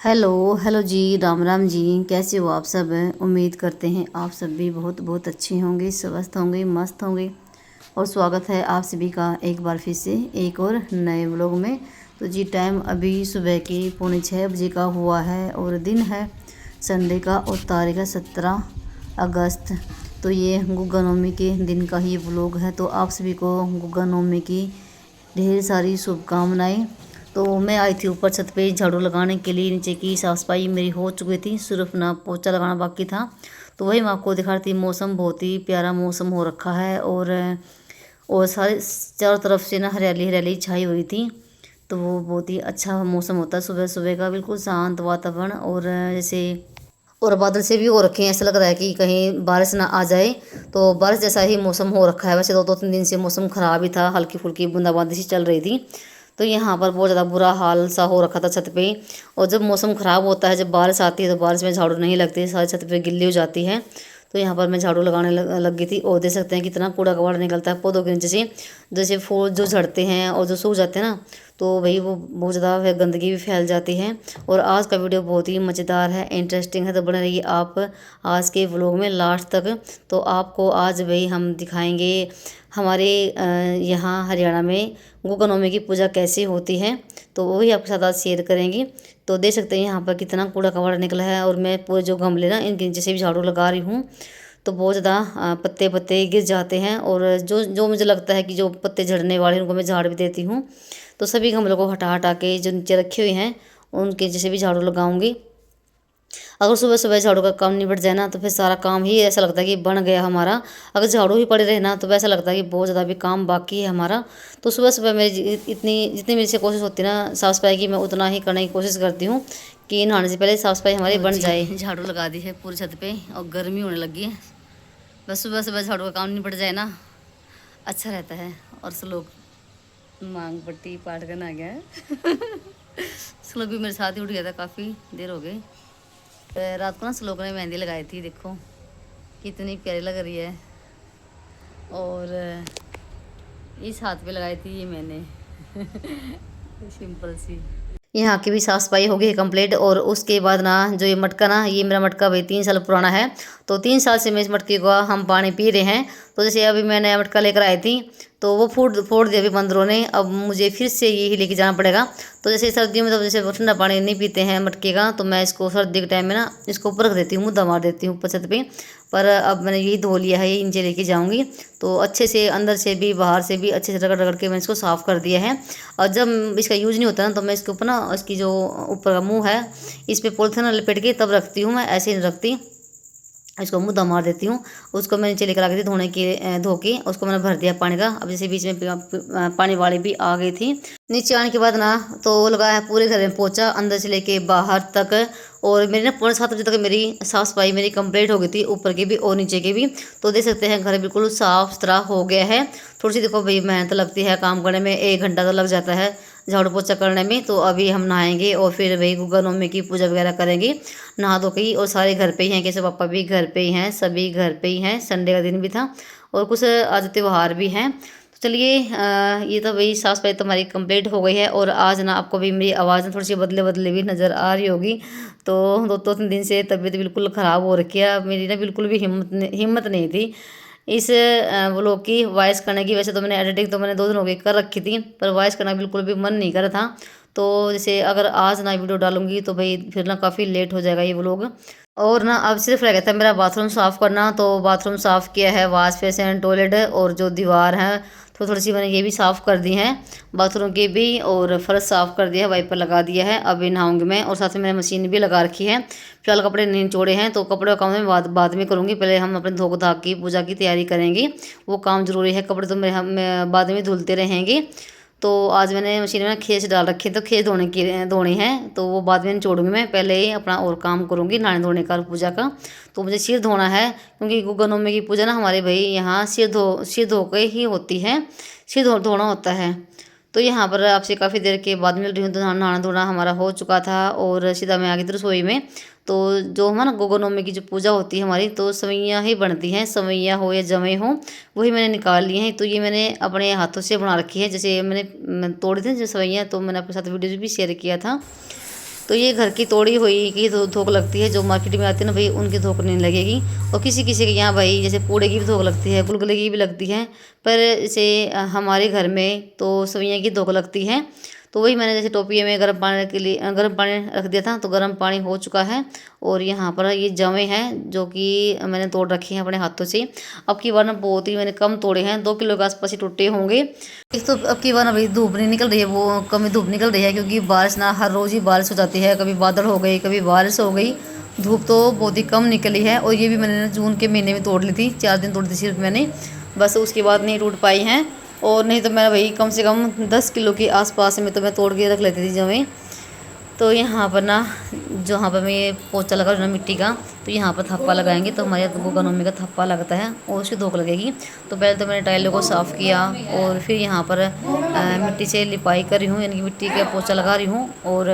Hello hello जी, राम राम जी। कैसे हो आप सब? उम्मीद करते हैं आप सब भी बहुत बहुत अच्छे होंगे, स्वस्थ होंगे, मस्त होंगे। और स्वागत है आप सभी का एक बार फिर से एक और नए व्लॉग में। तो जी टाइम अभी सुबह के 6:45 का हुआ है और दिन है संडे का और तारीख है 17 अगस्त। तो ये गुग्गा नवमी के दिन का ही व्लॉग है। तो आप सभी को गुग्गा नवमी की ढेर सारी शुभकामनाएं। तो मैं आई थी ऊपर छत पे झाड़ू लगाने के लिए। नीचे की साफ सफाई मेरी हो चुकी थी, सिर्फ ना पोछा लगाना बाकी था। तो वही मैं आपको दिखा रही थी। मौसम बहुत ही प्यारा मौसम हो रखा है और सारे चारों तरफ से ना हरियाली हरियाली छाई हुई थी। तो वो बहुत ही अच्छा मौसम होता है सुबह सुबह का, बिल्कुल शांत वातावरण। और जैसे और बादल से भी हो रखे हैं, ऐसा लग रहा है कि कहीं बारिश ना आ जाए। तो बारिश जैसा ही मौसम हो रखा है। वैसे दो तीन दिन से मौसम ख़राब ही था, हल्की फुल्की बूंदाबांदी सी चल रही थी। तो यहाँ पर बहुत ज़्यादा बुरा हाल सा हो रखा था छत पे। और जब मौसम ख़राब होता है, जब बारिश आती है, तो बारिश में झाड़ू नहीं लगती, सारी छत पे गिल्ली हो जाती है। तो यहाँ पर मैं झाड़ू लगाने लग गई थी। और देख सकते हैं कितना कूड़ा कबाड़ निकलता है पौधों के नीचे से। जैसे फूल जो झड़ते हैं और जो सूख जाते हैं ना, तो भाई वो बहुत ज़्यादा गंदगी भी फैल जाती है। और आज का वीडियो बहुत ही मज़ेदार है, इंटरेस्टिंग है। तो बने रहिए आप आज के व्लॉग में लास्ट तक। तो आपको आज भाई हम दिखाएंगे हमारे यहाँ हरियाणा में गुग्गा नवमी की पूजा कैसे होती है। तो वही आपके साथ आज शेयर करेंगे। तो देख सकते हैं यहाँ पर कितना कूड़ा कबाड़ निकला है। और मैं पूरे जो गमले ना इनके नीचे से भी झाड़ू लगा रही हूँ। तो बहुत ज़्यादा पत्ते पत्ते गिर जाते हैं। और जो जो मुझे लगता है कि जो पत्ते झड़ने वाले हैं उनको मैं झाड़ भी देती हूँ। तो सभी गमलों को हटा हटा के जो नीचे रखे हुए हैं उनके नीचे से भी झाड़ू लगाऊंगी। अगर सुबह सुबह झाड़ू का काम निबट जाए ना, तो फिर सारा काम ही ऐसा लगता है कि बन गया हमारा। अगर झाड़ू ही पड़े रहे ना, तो वैसा लगता है कि बहुत ज़्यादा भी काम बाकी है हमारा। तो सुबह सुबह मेरी इतनी जितनी मेरी से कोशिश होती है ना साफ़ सफाई की, मैं उतना ही करने की कोशिश करती हूँ कि नहाने से पहले साफ़ सफाई हमारी बन जाए। झाड़ू लगा दी है पूरी छत पे और गर्मी होने लगी है। बस सुबह सुबह झाड़ू का काम निपट जाए ना, अच्छा रहता है। और श्लोक मांग पट्टी पाठ करना आ गया है। श्लोक भी मेरे साथ ही उठ गया था, काफ़ी देर हो गई। रात को ना श्लोक ने मेहंदी लगाई थी, देखो कितनी प्यारी लग रही है। और इस हाथ पे लगाई थी ये मैंने। सिंपल सी। यहाँ की भी साफ़ सफाई हो गई है कंप्लीट। और उसके बाद ना जो ये मटका ना, ये मेरा मटका भाई 3 साल पुराना है। तो 3 साल से मैं इस मटके का हम पानी पी रहे हैं। तो जैसे अभी मैं नया मटका लेकर आई थी, तो वो फोड़ दिया अभी बंदरों ने। अब मुझे फिर से यही लेके जाना पड़ेगा। तो जैसे सर्दियों में तो जैसे ठंडा पानी नहीं पीते हैं मटके का, तो मैं इसको सर्दी के टाइम में ना इसको ऊपर रख देती हूँ, मुद्दा मार देती हूँ ऊपर छत पे। पर अब मैंने यही धो लिया है, यही नीचे लेके जाऊँगी। तो अच्छे से अंदर से भी बाहर से भी अच्छे से रगड़ रगड़ के मैंने इसको साफ़ कर दिया है। और जब इसका यूज़ नहीं होता ना, तो मैं इसके ऊपर ना इसकी जो ऊपर का मुँह है, इस पर पॉलीथिन लपेट के तब रखती हूँ, मैं ऐसे नहीं रखती। इसको मुद्दा मार देती हूँ। उसको मैं नीचे लेकर आ गई थी धोने के, धो के उसको मैंने भर दिया पानी का। अब जैसे बीच में पानी वाली भी आ गई थी। नीचे आने के बाद ना तो लगाया पूरे घर में पोछा, अंदर से लेके बाहर तक। और मेरी ना 6:45 तक मेरी साफ़ सफाई मेरी कंप्लीट हो गई थी, ऊपर की भी और नीचे की भी। तो देख सकते हैं घर बिल्कुल साफ़ सुथरा हो गया है। थोड़ी सी देखो भाई मेहनत लगती है काम करने में, 1 घंटा तो लग जाता है झाड़ू पोछा करने में। तो अभी हम नहाएंगे और फिर भाई गुग्गा नवमी की पूजा वगैरह करेंगे नहा धो के ही। और सारे घर पे ही हैं, कैसे पापा भी घर पे ही हैं, सभी घर पे ही हैं। संडे का दिन भी था और कुछ आज त्यौहार भी हैं। तो चलिए ये तो भाई साफ सफाई तो हमारी कंप्लीट हो गई है। और आज ना आपको भी मेरी आवाज़ थोड़ी सी बदले बदले भी नज़र आ रही होगी। तो 2-3 दिन से तबीयत बिल्कुल ख़राब हो रखी है। मेरी ना बिल्कुल भी हिम्मत नहीं थी इस व्लॉग की वॉइस करने की। वैसे तो मैंने एडिटिंग तो मैंने 2 दिन हो गए कर रखी थी, पर वॉइस करना बिल्कुल भी मन नहीं कर रहा था। तो जैसे अगर आज ना वीडियो डालूंगी तो भाई फिर ना काफ़ी लेट हो जाएगा ये व्लॉग। और ना अब सिर्फ रह गया था मेरा बाथरूम साफ़ करना। तो बाथरूम साफ़ किया है, वाश बेसिन, टॉयलेट और जो दीवार है तो थोड़ी सी मैंने ये भी साफ़ कर दी है बाथरूम की भी। और फर्श साफ़ कर दिया है, वाइपर लगा दिया है। अभी नहाऊंगी मैं। और साथ में मैंने मशीन भी लगा रखी है। फिलहाल कपड़े नहीं छोड़े हैं, तो कपड़े का काम मैं बाद में करूँगी। पहले हम अपने धोख धाक की पूजा की तैयारी करेंगे, वो काम ज़रूरी है। कपड़े तो मेरे हम बाद में धुलते रहेंगे। तो आज मैंने मशीन में खेस डाल रखे, तो खेस धोने हैं। तो वो बाद में छोड़ूंगी, मैं पहले ही अपना और काम करूँगी नहाने धोने का और पूजा का। तो मुझे सिर धोना है, क्योंकि गुग्गा नवमी की पूजा ना हमारे भाई यहाँ सिर धो के ही होती है। धोना होता है। तो यहाँ पर आपसे काफ़ी देर के बाद मिल रही हूँ। तो नहाना धोना हमारा हो चुका था और सीधा मैं आ गई थी रसोई में। तो जो हमारा गुग्गा नवमी की जो पूजा होती है हमारी, तो सवैयाँ ही बनती हैं, सवैयाँ हो या जवे हो, वही मैंने निकाल लिए हैं। तो ये मैंने अपने हाथों से बना रखी है। जैसे मैंने तोड़ी थी जो सवैयाँ, तो मैंने आपके साथ वीडियो भी शेयर किया था। तो ये घर की तोड़ी हुई की धोक लगती है, जो मार्केट में आती है ना भाई उनकी धोक नहीं लगेगी। और किसी किसी के यहाँ भाई जैसे पूड़े की भी धोक लगती है, गुलगुले की भी लगती है, पर जैसे हमारे घर में तो सवैया की धोक लगती है। तो वही मैंने जैसे टोपिए में गर्म पानी के लिए गर्म पानी रख दिया था, तो गर्म पानी हो चुका है। और यहाँ पर ये जवे हैं जो कि मैंने तोड़ रखे हैं अपने हाथों से। अब की बार ना बहुत ही मैंने कम तोड़े हैं, 2 किलो के आसपास ही टूटे होंगे। एक तो अब की बार ना भाई धूप नहीं निकल रही है, वो कम धूप निकल रही है, क्योंकि बारिश ना हर रोज़ ही बारिश हो जाती है, कभी बादल हो गई कभी बारिश हो गई। धूप तो बहुत ही कम निकली है। और ये भी मैंने जून के महीने में तोड़ ली थी, 4 दिन तोड़ी थी सिर्फ मैंने, बस उसके बाद नहीं टूट पाई हैं। और नहीं तो मैं भाई कम से कम 10 किलो के आसपास में तो मैं तोड़ के रख लेती थी जमें। तो यहाँ पर ना जहाँ पर मैं ये पोचा लगा ना मिट्टी का, तो यहाँ पर थप्पा लगाएंगे तो हमारे गोगानोमी का थप्पा लगता है और उसकी धोक लगेगी। तो पहले तो मैंने टाइलों को साफ़ किया और फिर यहाँ पर मिट्टी से लिपाई कर रही हूँ, यानी कि मिट्टी का पोचा लगा रही हूँ। और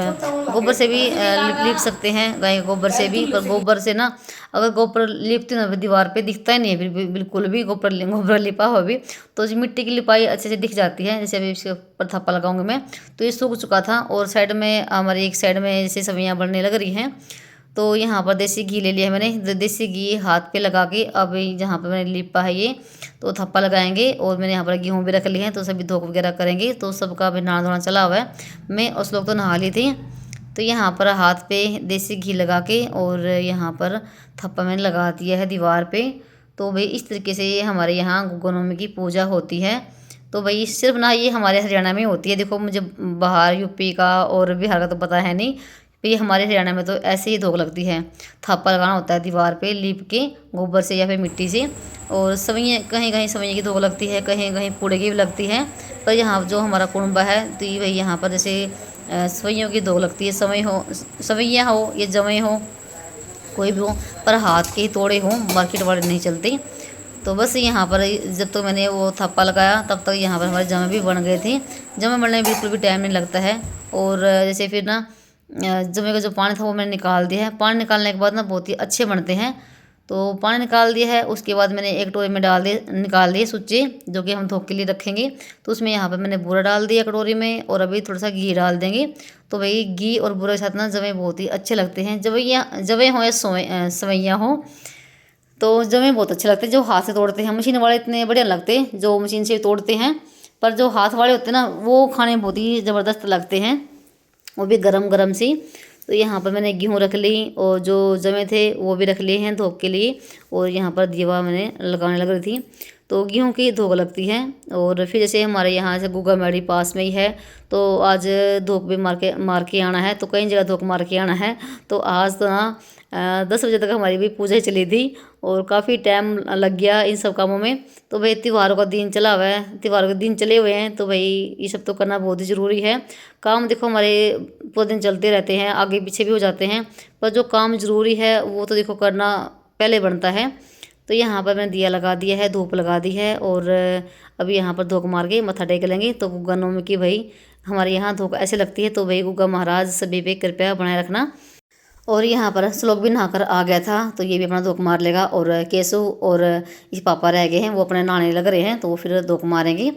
गोबर से भी लिप सकते हैं, गाय के गोबर से भी, पर गोबर से ना अगर गोबर लिपते ना दीवार पे दिखता ही नहीं है फिर बिल्कुल भी, गोबर लिपा हो भी तो मिट्टी की लिपाई अच्छे से दिख जाती है। जैसे अभी इसके ऊपर थप्पा लगाऊंगी मैं, तो ये सूख चुका था। और साइड में हमारी एक साइड में जैसे सब्जियाँ बनने लग रही हैं, तो यहाँ पर देसी घी ले लिया है मैंने, देसी घी हाथ पे लगा के अब जहाँ पर मैंने लिपा है ये तो थप्पा लगाएंगे। और मैंने यहाँ पर गेहूँ भी रख लिए हैं, तो सभी धोख वगैरह करेंगे। तो सबका अभी नहा धोना चला हुआ है, मैं उस लोग तो नहा ली थी। तो यहाँ पर हाथ पे देसी घी लगा के और यहाँ पर थप्पा मैंने लगा दिया है दीवार पे। तो भाई इस तरीके से ये हमारे यहाँ गोगानोमी की पूजा होती है। तो भाई सिर्फ ना ये हमारे हरियाणा में होती है, देखो मुझे बाहर यूपी का और बिहार का तो पता है नहीं, ये हमारे हरियाणा में तो ऐसे ही धोख लगती है। थप्पा लगाना होता है दीवार पे लीप के गोबर से या फिर मिट्टी से। और सवैयाँ कहीं कहीं सवैया की धोख लगती है, कहीं कहीं पूड़े की भी लगती है। पर यहाँ जो हमारा कुनबा है तो ये भाई यहाँ पर जैसे सवैयों की धोख लगती है, सवैया हो या जवे हो कोई भी हो, पर हाथ के ही तोड़े हों, मार्केट वाले नहीं चलते। तो बस यहाँ पर जब तो मैंने वो थप्पा लगाया तब तक यहाँ पर हमारे जमे भी बन गए थे। जमे बनने में बिल्कुल भी टाइम नहीं लगता है। और जैसे फिर ना जमे का जो पानी था वो मैंने निकाल दिया है। पानी निकालने के बाद ना बहुत ही अच्छे बनते हैं। तो पानी निकाल दिया है, उसके बाद मैंने एक कटोरी में निकाल दिए सुच्चे, जो कि हम धोख के लिए रखेंगे। तो उसमें यहाँ पर मैंने बूरा डाल दिया कटोरी में, और अभी थोड़ा सा घी डाल देंगे। तो भाई घी और बूरे के साथ ना जवे बहुत ही अच्छे लगते हैं। जवे हों या सवैया हों, तो जवे बहुत अच्छे लगते हैं। जो हाथ से तोड़ते हैं मशीन वाले इतने बढ़िया लगते, जो मशीन से तोड़ते हैं, पर जो हाथ वाले होते हैं ना वो खाने में बहुत ही ज़बरदस्त लगते हैं, वो भी गरम गरम सी। तो यहाँ पर मैंने गेहूँ रख ली और जो जमे थे वो भी रख लिए हैं धोख के लिए। और यहाँ पर दीवा मैंने लगाने लग रही थी, तो गेहूँ की धोख लगती है। और फिर जैसे हमारे यहाँ से गुगा मेड़ी पास में ही है, तो आज धोख भी मार के आना है, तो कई जगह धोख मार के आना है। तो आज तो ना 10 बजे तक हमारी भी पूजा ही चली थी और काफ़ी टाइम लग गया इन सब कामों में। तो भाई त्योहारों का दिन चला हुआ है, त्योहारों के दिन चले हुए हैं, तो भाई ये सब तो करना बहुत ही ज़रूरी है। काम देखो हमारे पूरे दिन चलते रहते हैं, आगे पीछे भी हो जाते हैं, पर जो काम ज़रूरी है वो तो देखो करना पहले बनता है। तो यहाँ पर मैंने दिया लगा दिया है, धूप लगा दी है, और अभी यहाँ पर धूप मार के मत्था टेक लेंगे। तो गुग्गा नवमी की भाई हमारे यहाँ धूप ऐसे लगती है। तो भाई गुग्गा महाराज सभी पे कृपया बनाए रखना। और यहाँ पर श्लोक भी नहाकर आ गया था, तो ये भी अपना धोख मार लेगा। और केसु और ये पापा रह गए हैं, वो अपने नहाने लग रहे हैं, तो वो फिर धोख मारेंगे।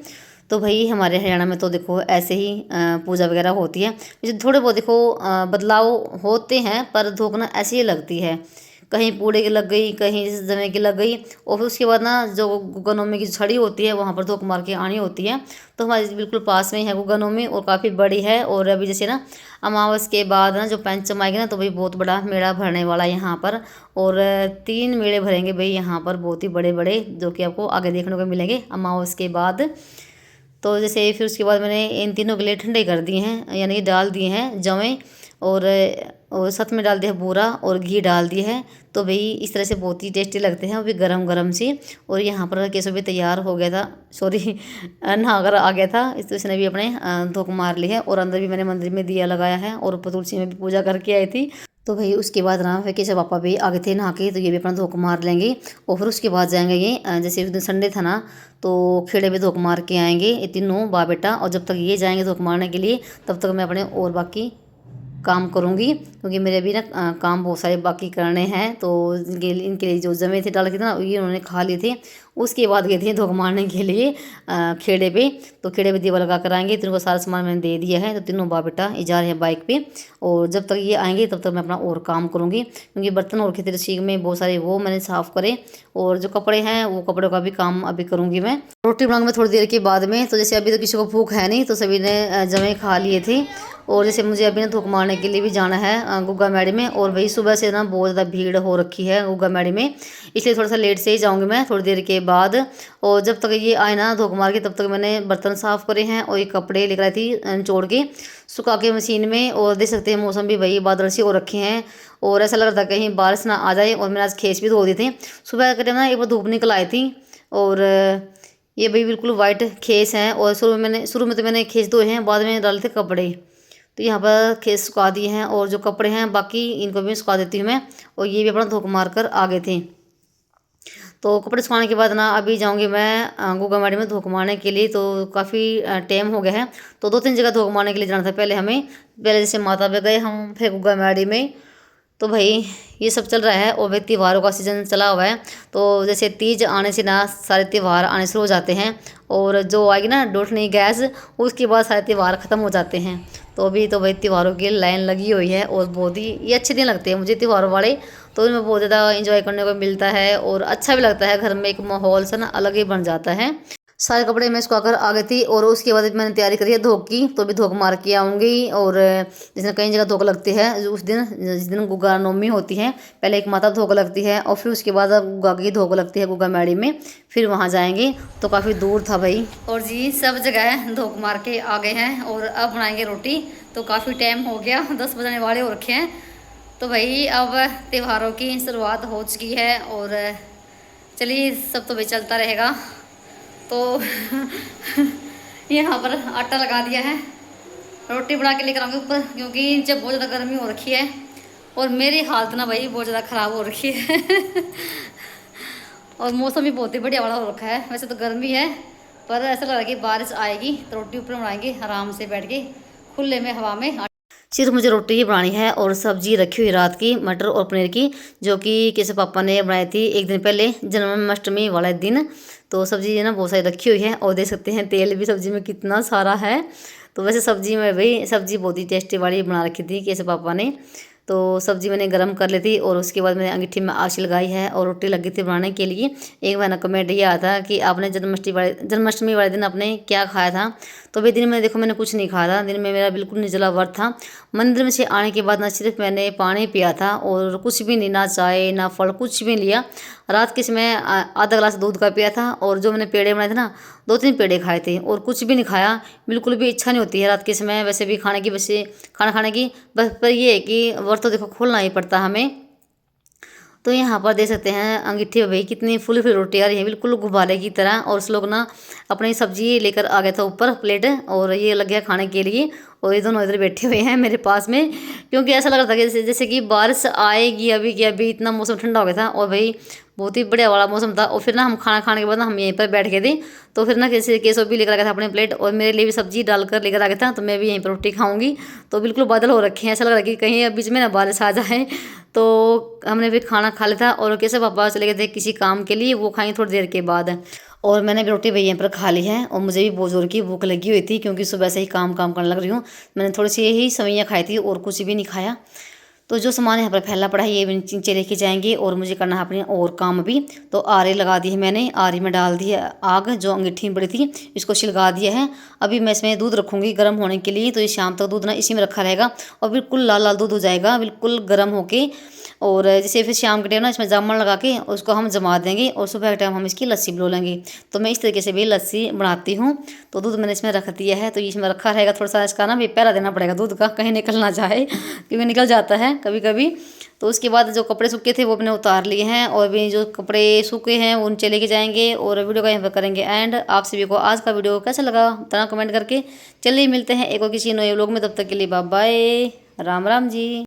तो भाई हमारे हरियाणा में तो देखो ऐसे ही पूजा वगैरह होती है। जैसे थोड़े बहुत देखो बदलाव होते हैं, पर धोख ना ऐसी ही लगती है, कहीं पूड़े की लग गई, कहीं जमे की लग गई। और फिर उसके बाद ना जो गुग्गा नवमी की छड़ी होती है वहाँ पर धोख मार के आनी होती है। तो हमारे बिल्कुल पास में ही है गुग्गा नवमी, और काफ़ी बड़ी है। और अभी जैसे ना अमावस के बाद ना जो पंचम आएगी ना, तो भाई बहुत बड़ा मेला भरने वाला है यहाँ पर। और 3 मेले भरेंगे भाई यहाँ पर, बहुत ही बड़े बड़े, जो कि आपको आगे देखने को मिलेंगे अमावस के बाद। तो जैसे फिर उसके बाद मैंने इन तीनों के लिए ठंडे कर दिए हैं, यानी कि डाल दिए हैं जवें, और साथ में डाल दिया बूरा और घी डाल दिया है। तो भाई इस तरह से बहुत ही टेस्टी लगते हैं, वो भी गरम गरम सी। और यहाँ पर केसव भी तैयार हो गया था, सॉरी नहाकर आ गया था, इस इसने भी अपने धोख मार ली है। और अंदर भी मैंने मंदिर में दिया लगाया है, और ऊपर तुलसी में भी पूजा करके आई थी। तो भाई उसके बाद ना फिर केशव पापा भी आगे थे नहा के, तो ये भी अपना धोख मार लेंगे। और फिर उसके बाद जाएंगे ये जैसे उस दिन संडे था ना, तो खेड़े में धोख मार के आएंगे ये तीनों बाप बेटा। और जब तक ये जाएंगे धोख मारने के लिए, तब तक मैं अपने और बाकी काम करूँगी, क्योंकि मेरे अभी ना काम बहुत सारे बाकी करने हैं। तो इनके लिए जो जमे थे डाल के ना ये उन्होंने खा लिए थे। उसके बाद गए थे धोख मारने के लिए खेड़े पे। तो खेड़े पे दीवा लगा कर आएंगे। तीनों को सारा सामान मैंने दे दिया है। तो तीनों बाप बेटा ये जा रहे हैं बाइक पे, और जब तक ये आएंगे तब तक मैं अपना और काम करूँगी, क्योंकि बर्तन और खेती सीख में बहुत सारे वो मैंने साफ़ करे, और जो कपड़े हैं वो कपड़ों का भी काम अभी करूँगी मैं। रोटी बनाऊँगी मैं थोड़ी देर के बाद में। तो जैसे अभी तो किसी को भूख है नहीं, तो सभी ने जमे खा लिए थे। और जैसे मुझे अभी ना धूप मारने के लिए भी जाना है गुग्गा मैडी में, और वही सुबह से ना बहुत ज़्यादा भीड़ हो रखी है गुग्गा मैडी में, इसलिए थोड़ा सा लेट से ही जाऊंगी मैं थोड़ी देर के बाद। और जब तक ये आए ना धूप मार के, तब तक मैंने बर्तन साफ़ करे हैं और ये कपड़े लेकर आई थी निचोड़ के सुखा के मशीन में। और देख सकते हैं मौसम भी वही बादल से हो रखे हैं, और ऐसा लग रहा था कहीं बारिश ना आ जाए। और मैंने आज खेस भी धो दिए थे सुबह के टाइम ना, एक बार धूप निकल आई थी। और ये भाई बिल्कुल वाइट खेस हैं, और शुरू में तो मैंने खेस धोए हैं, बाद में डाले थे कपड़े। तो यहाँ पर खेस सुखा दिए हैं, और जो कपड़े हैं बाकी इनको भी सुखा देती हूँ मैं। और ये भी अपना धोख मार कर आ गए थे। तो कपड़े सुखाने के बाद ना अभी जाऊँगी मैं गुग्गा मैडी में धोख मारने के लिए। तो काफ़ी टाइम हो गया है, तो 2-3 जगह धोख मारने के लिए जाना था पहले हमें। पहले जैसे माता पे गए हम, फिर गुग्गा मैडी में। तो भाई ये सब चल रहा है, और भाई त्योहारों का सीज़न चला हुआ है। तो जैसे तीज आने से ना सारे त्यौहार आने शुरू हो जाते हैं, और जो आएगी ना डोठनी गैस, उसके बाद सारे त्यौहार ख़त्म हो जाते हैं। तो अभी तो भाई त्योहारों की लाइन लगी हुई है, और बहुत ही ये अच्छे दिन लगते हैं मुझे त्योहारों वाले। तो इनमें बहुत ज़्यादा इंजॉय करने को मिलता है, और अच्छा भी लगता है। घर में एक माहौल सा ना अलग ही बन जाता है। सारे कपड़े मैं सुखाकर आ गई थी, और उसके बाद मैंने तैयारी करी है धोख की। तो भी धोख मार के आऊँगी। और जिसमें कई जगह धोख लगती है उस दिन, जिस दिन गुग्गा नवमी होती है, पहले एक माता धोख लगती है, और फिर उसके बाद गुग्गा की धोख लगती है गुग्गा मैडी में, फिर वहाँ जाएंगे। तो काफ़ी दूर था भाई। और जी सब जगह धोख मार के आ गए हैं, और अब बनाएंगे रोटी। तो काफ़ी टाइम हो गया, 10 बजने वाले हो रखे हैं। तो भाई अब त्योहारों की शुरुआत हो चुकी है, और चलिए सब तो भाई चलता रहेगा। तो यहाँ पर आटा लगा दिया है, रोटी बना के लेकर आऊँगी ऊपर, क्योंकि जब बहुत ज़्यादा गर्मी हो रखी है, और मेरी हालत ना भाई बहुत ज़्यादा ख़राब हो रखी है। और मौसम भी बहुत ही बढ़िया वाला हो रखा है। वैसे तो गर्मी है, पर ऐसा लग रहा है कि बारिश आएगी। तो रोटी ऊपर बनाएंगे आराम से बैठ के खुले में हवा में। सिर्फ मुझे रोटी ही बनानी है, और सब्जी रखी हुई रात की मटर और पनीर की, जो कि किसी पापा ने बनाई थी एक दिन पहले जन्माष्टमी वाले दिन। तो सब्जी ना बहुत सारी रखी हुई है, और देख सकते हैं तेल भी सब्जी में कितना सारा है। तो वैसे सब्जी में भाई सब्जी बहुत ही टेस्टी वाली बना रखी थी किसी पापा ने। तो सब्जी मैंने गरम कर ली थी, और उसके बाद मैंने अंगीठी में आग लगाई है, और रोटी लगी थी बनाने के लिए। एक बार कमेंट ये आया था कि आपने जन्माष्टमी वाले दिन आपने क्या खाया था। तो भाई दिन में देखो मैंने कुछ नहीं खाया था। दिन में मेरा बिल्कुल निर्जला व्रत था। मंदिर में से आने के बाद ना सिर्फ मैंने पानी पिया था, और कुछ भी नहीं, ना चाय ना फल कुछ भी लिया। रात के समय आधा गिलास दूध का पिया था, और जो मैंने पेड़े बनाए थे ना 2-3 पेड़े खाए थे, और कुछ भी नहीं खाया। बिल्कुल भी इच्छा नहीं होती है रात के समय वैसे भी खाने की, वैसे खाना खाने की। बस पर ये है कि व्रत तो देखो खोलना ही पड़ता हमें। तो यहाँ पर देख सकते हैं अंगीठी में भाई कितनी फुली फुली रोटी आ रही है, बिल्कुल गुब्बारे की तरह। और उस लोग ना अपनी सब्जी लेकर आ गया था ऊपर प्लेट, और ये लग गया खाने के लिए। और ये दोनों इधर बैठे हुए हैं मेरे पास में, क्योंकि ऐसा लग रहा था कि जैसे कि बारिश आएगी अभी कि अभी। इतना मौसम ठंडा हो गया था, और भाई बहुत ही बढ़िया वाला मौसम था। और फिर ना हम खाना खाने के बाद ना हम यहीं पर बैठ गए थे। तो फिर ना कैसे केसव भी लेकर आ गया था अपने प्लेट, और मेरे लिए भी सब्जी डालकर लेकर आ गया था। तो मैं भी यहीं पर रोटी खाऊंगी। तो बिल्कुल बादल हो रखे हैं, ऐसा लग रहा है कि कहीं बीच में ना बारिश आ जाए। तो हमने फिर खाना खा लिया था, और कैसे पापा चले गए थे किसी काम के लिए, वो खाएंगे थोड़ी देर के बाद। और मैंने भी रोटी भैया यहाँ पर खा ली है, और मुझे भी बहुत जोर की भूख लगी हुई थी, क्योंकि सुबह से ही काम करने लग रही हूँ। मैंने थोड़ी सी ही सवैयाँ खाई थी, और कुछ भी नहीं खाया। तो जो सामान यहाँ पर फैला पड़ा है ये भी नीचे लेके जाएंगे, और मुझे करना है अपने और काम भी। तो आरी लगा दी है मैंने, आरी में डाल दी है आग, जो अंगीठी बड़ी थी इसको छिलका दिया है। अभी मैं इसमें दूध रखूँगी गर्म होने के लिए। तो ये शाम तक दूध ना इसी में रखा रहेगा, और बिल्कुल लाल लाल दूध हो जाएगा बिल्कुल गर्म होके। और जैसे फिर शाम के टाइम ना इसमें जामुन लगा के उसको हम जमा देंगे, और सुबह के टाइम हम इसकी लस्सी बना लेंगे। तो मैं इस तरीके से भी लस्सी बनाती हूँ। तो दूध मैंने इसमें रख दिया है, तो इसमें रखा रहेगा। थोड़ा सा इसका ना भी पहरा देना पड़ेगा दूध का, कहीं निकल ना जाए, क्योंकि निकल जाता है कभी कभी। तो उसके बाद जो कपड़े सूखे थे वो अपने उतार लिए हैं, और भी जो कपड़े सूखे हैं वो नीचे लेके जाएंगे। और वीडियो का यहाँ पर करेंगे एंड। आप सभी को आज का वीडियो कैसा लगा बताना कमेंट करके। चलिए मिलते हैं एक और किसी नए व्लॉग में, तब तक के लिए बाय बाय, राम राम जी।